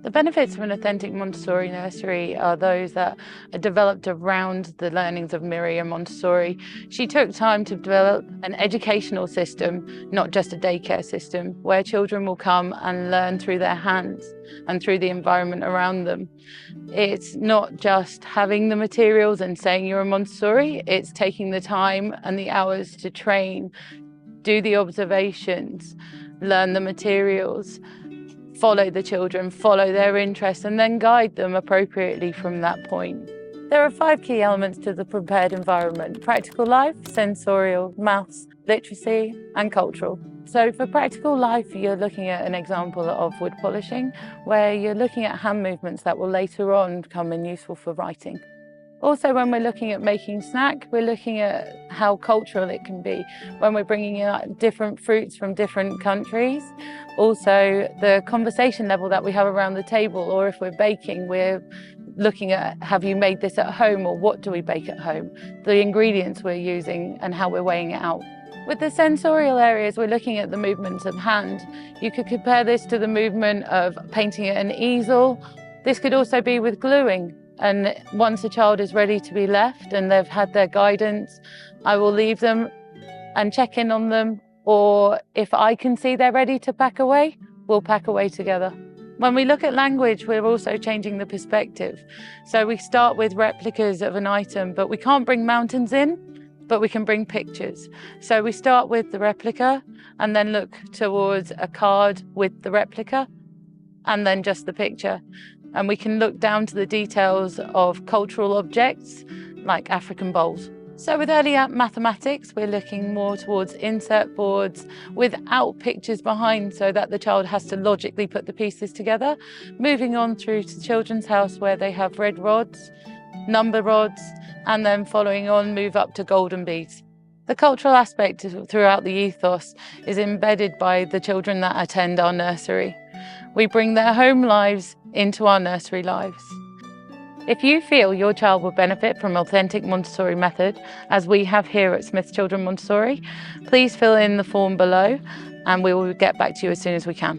The benefits of an authentic Montessori nursery are those that are developed around the learnings of Miriam Montessori. She took time to develop an educational system, not just a daycare system, where children will come and learn through their hands and through the environment around them. It's not just having the materials and saying you're a Montessori, it's taking the time and the hours to train, do the observations, learn the materials, follow the children, follow their interests, and then guide them appropriately from that point. There are 5 key elements to the prepared environment: practical life, sensorial, maths, literacy, and cultural. So for practical life, you're looking at an example of wood polishing, where you're looking at hand movements that will later on come in useful for writing. Also, when we're looking at making snack, we're looking at how cultural it can be when we're bringing in different fruits from different countries. Also, the conversation level that we have around the table, or if we're baking, we're looking at, have you made this at home, or what do we bake at home? The ingredients we're using and how we're weighing it out. With the sensorial areas, we're looking at the movements of hand. You could compare this to the movement of painting at an easel. This could also be with gluing. And once a child is ready to be left and they've had their guidance, I will leave them and check in on them. Or if I can see they're ready to pack away, we'll pack away together. When we look at language, we're also changing the perspective. So we start with replicas of an item, but we can't bring mountains in, but we can bring pictures. So we start with the replica and then look towards a card with the replica and then just the picture. And we can look down to the details of cultural objects like African bowls. So with early mathematics, we're looking more towards insert boards without pictures behind, so that the child has to logically put the pieces together. Moving on through to Children's House, where they have red rods, number rods, and then following on, move up to golden beads. The cultural aspect throughout the ethos is embedded by the children that attend our nursery. We bring their home lives into our nursery lives. If you feel your child will benefit from authentic Montessori method, as we have here at Smiths Children Montessori, please fill in the form below and we will get back to you as soon as we can.